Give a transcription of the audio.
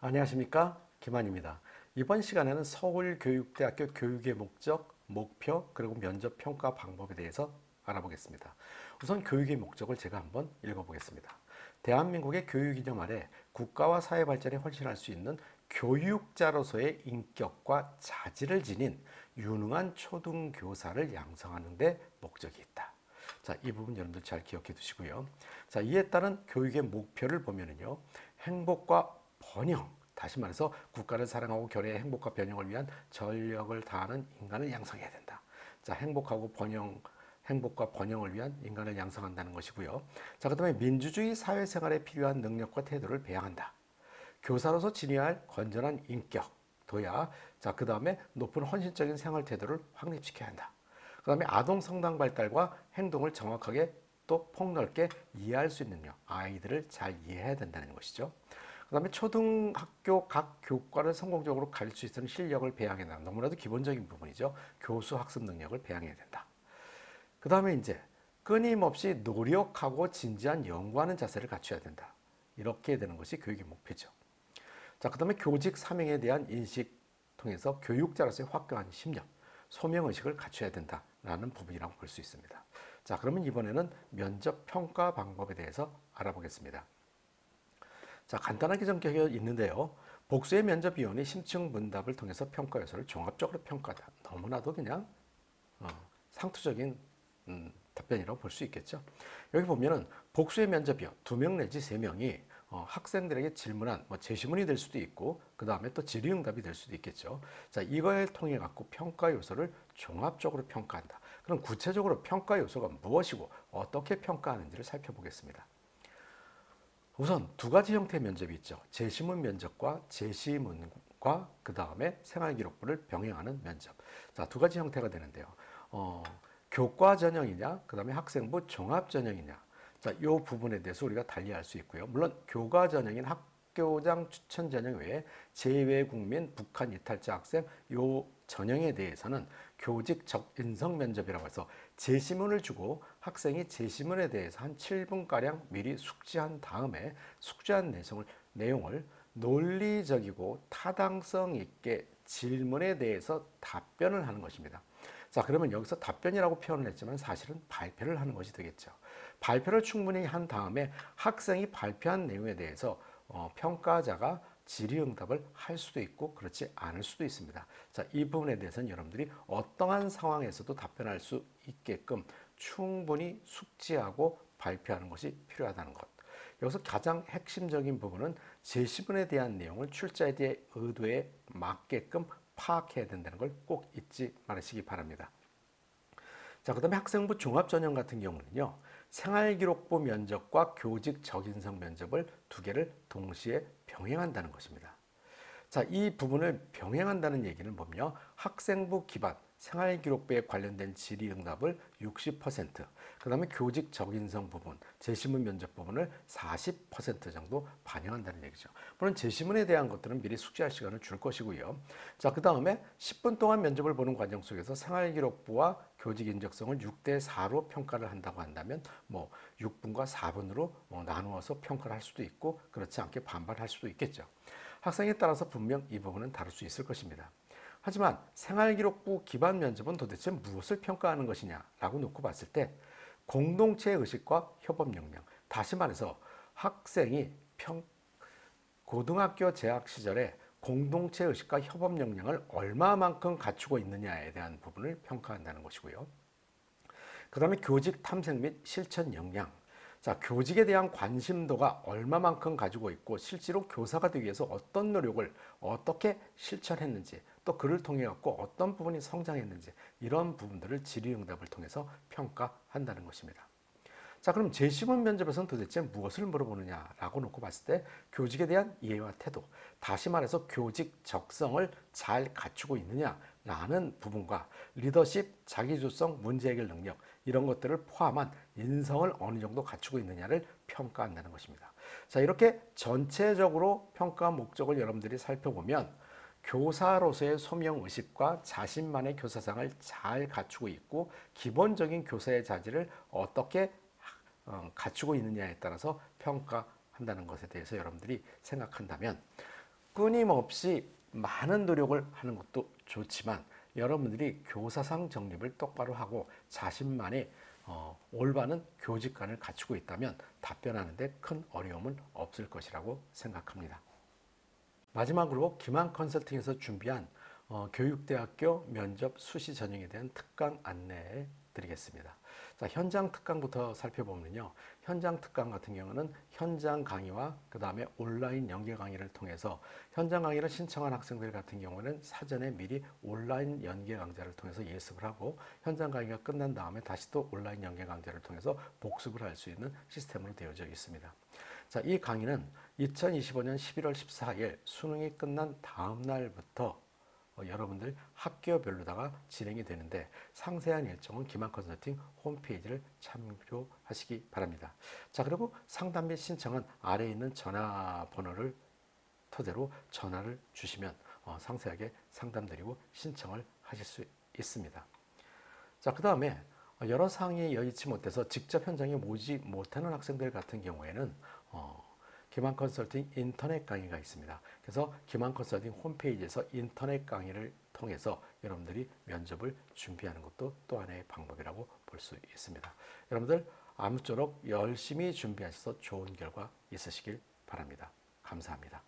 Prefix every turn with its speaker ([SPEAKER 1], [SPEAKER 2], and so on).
[SPEAKER 1] 안녕하십니까, 김한입니다. 이번 시간에는 서울교육대학교 교육의 목적, 목표, 그리고 면접 평가 방법에 대해서 알아보겠습니다. 우선 교육의 목적을 제가 한번 읽어보겠습니다. 대한민국의 교육이념 아래 국가와 사회 발전에 헌신할 수 있는 교육자로서의 인격과 자질을 지닌 유능한 초등교사를 양성하는 데 목적이 있다. 자, 이 부분 여러분들 잘 기억해 두시고요. 자, 이에 따른 교육의 목표를 보면은요, 행복과 번영, 다시 말해서 국가를 사랑하고 결의의 행복과 번영을 위한 전력을 다하는 인간을 양성해야 된다. 자, 행복과 번영을 위한 인간을 양성한다는 것이고요. 자, 그다음에 민주주의 사회생활에 필요한 능력과 태도를 배양한다. 교사로서 지녀야 할 건전한 인격, 도야. 자, 그 다음에 높은 헌신적인 생활 태도를 확립시켜야 한다. 그 다음에 아동 성장 발달과 행동을 정확하게 또 폭넓게 이해할 수 있는 아이들을 잘 이해해야 된다는 것이죠. 그 다음에 초등학교 각 교과를 성공적으로 가르칠 수 있는 실력을 배양해야 된다. 너무나도 기본적인 부분이죠. 교수 학습 능력을 배양해야 된다. 그 다음에 이제 끊임없이 노력하고 진지한 연구하는 자세를 갖춰야 된다. 이렇게 되는 것이 교육의 목표죠. 자, 그 다음에 교직 사명에 대한 인식 통해서 교육자로서의 확고한 심령, 소명의식을 갖춰야 된다라는 부분이라고 볼 수 있습니다. 자, 그러면 이번에는 면접 평가 방법에 대해서 알아보겠습니다. 자, 간단하게 정리되어 있는데요. 복수의 면접위원이 심층 문답을 통해서 평가 요소를 종합적으로 평가하다. 너무나도 그냥 상투적인 답변이라고 볼 수 있겠죠. 여기 보면은 복수의 면접이요. 2명 내지 3명이 학생들에게 질문한 제시문이 될 수도 있고 그 다음에 또 질의응답이 될 수도 있겠죠. 자, 이걸 통해 갖고 평가 요소를 종합적으로 평가한다. 그럼 구체적으로 평가 요소가 무엇이고 어떻게 평가하는지를 살펴보겠습니다. 우선 2가지 형태의 면접이 있죠. 제시문 면접과 제시문과 그 다음에 생활기록부를 병행하는 면접. 자, 2가지 형태가 되는데요. 교과 전형이냐, 그 다음에 학생부 종합 전형이냐. 자, 이 부분에 대해서 우리가 달리 할 수 있고요. 물론 교과 전형인 학교장 추천 전형 외에 재외국민, 북한 이탈자 학생 요 전형에 대해서는 교직적 인성 면접이라고 해서 제시문을 주고 학생이 제시문에 대해서 한 7분가량 미리 숙지한 다음에 숙지한 내용을 논리적이고 타당성 있게 질문에 대해서 답변을 하는 것입니다. 자, 그러면 여기서 답변이라고 표현을 했지만 사실은 발표를 하는 것이 되겠죠. 발표를 충분히 한 다음에 학생이 발표한 내용에 대해서 평가자가 질의응답을 할 수도 있고 그렇지 않을 수도 있습니다. 자, 이 부분에 대해서는 여러분들이 어떠한 상황에서도 답변할 수 있게끔 충분히 숙지하고 발표하는 것이 필요하다는 것. 여기서 가장 핵심적인 부분은 제시문에 대한 내용을 출제자에 대해 의도에 맞게끔 파악해야 된다는 걸 꼭 잊지 말으시기 바랍니다. 자, 그 다음에 학생부 종합전형 같은 경우는요, 생활기록부 면접과 교직 적인성 면접을 2개를 동시에 병행한다는 것입니다. 자, 이 부분을 병행한다는 얘기는 뭐냐? 학생부 기반 생활기록부에 관련된 질의응답을 60%, 그 다음에 교직 적인성 부분, 제시문 면접 부분을 40% 정도 반영한다는 얘기죠. 물론 제시문에 대한 것들은 미리 숙지할 시간을 줄 것이고요. 자, 그 다음에 10분 동안 면접을 보는 과정 속에서 생활기록부와 교직 인적성을 6대4로 평가를 한다고 한다면 6분과 4분으로 나누어서 평가를 할 수도 있고 그렇지 않게 반반할 수도 있겠죠. 학생에 따라서 분명 이 부분은 다를 수 있을 것입니다. 하지만 생활기록부 기반 면접은 도대체 무엇을 평가하는 것이냐라고 놓고 봤을 때 공동체 의식과 협업 역량, 다시 말해서 학생이 고등학교 재학 시절에 공동체 의식과 협업 역량을 얼마만큼 갖추고 있느냐에 대한 부분을 평가한다는 것이고요. 그 다음에 교직 탐색 및 실천 역량. 자, 교직에 대한 관심도가 얼마만큼 가지고 있고 실제로 교사가 되기 위해서 어떤 노력을 어떻게 실천했는지 또 그를 통해 갖고 어떤 부분이 성장했는지 이런 부분들을 질의응답을 통해서 평가한다는 것입니다. 자, 그럼 제시문 면접에서는 도대체 무엇을 물어보느냐라고 놓고 봤을 때 교직에 대한 이해와 태도, 다시 말해서 교직 적성을 잘 갖추고 있느냐라는 부분과 리더십, 자기주도성, 문제 해결 능력 이런 것들을 포함한 인성을 어느 정도 갖추고 있느냐를 평가한다는 것입니다. 자, 이렇게 전체적으로 평가 목적을 여러분들이 살펴보면 교사로서의 소명의식과 자신만의 교사상을 잘 갖추고 있고 기본적인 교사의 자질을 어떻게 갖추고 있느냐에 따라서 평가한다는 것에 대해서 여러분들이 생각한다면 끊임없이 많은 노력을 하는 것도 좋지만 여러분들이 교사상 정립을 똑바로 하고 자신만의 올바른 교직관을 갖추고 있다면 답변하는 데 큰 어려움은 없을 것이라고 생각합니다. 마지막으로 기만 컨설팅에서 준비한 교육대학교 면접 수시 전형에 대한 특강 안내해 드리겠습니다. 자, 현장 특강부터 살펴보면요. 현장 특강 같은 경우는 현장 강의와 그 다음에 온라인 연계 강의를 통해서 현장 강의를 신청한 학생들 같은 경우는 사전에 미리 온라인 연계 강좌를 통해서 예습을 하고 현장 강의가 끝난 다음에 다시 또 온라인 연계 강좌를 통해서 복습을 할 수 있는 시스템으로 되어져 있습니다. 자, 이 강의는 2025년 11월 14일 수능이 끝난 다음 날부터 여러분들 학교별로다가 진행이 되는데 상세한 일정은 기만 컨설팅 홈페이지를 참조하시기 바랍니다. 자, 그리고 상담 및 신청은 아래에 있는 전화번호를 토대로 전화를 주시면 상세하게 상담드리고 신청을 하실 수 있습니다. 자, 그 다음에 여러 사항이 여의치 못해서 직접 현장에 오지 못하는 학생들 같은 경우에는 기만 컨설팅 인터넷 강의가 있습니다. 그래서 기만 컨설팅 홈페이지에서 인터넷 강의를 통해서 여러분들이 면접을 준비하는 것도 또 하나의 방법이라고 볼 수 있습니다. 여러분들 아무쪼록 열심히 준비하셔서 좋은 결과 있으시길 바랍니다. 감사합니다.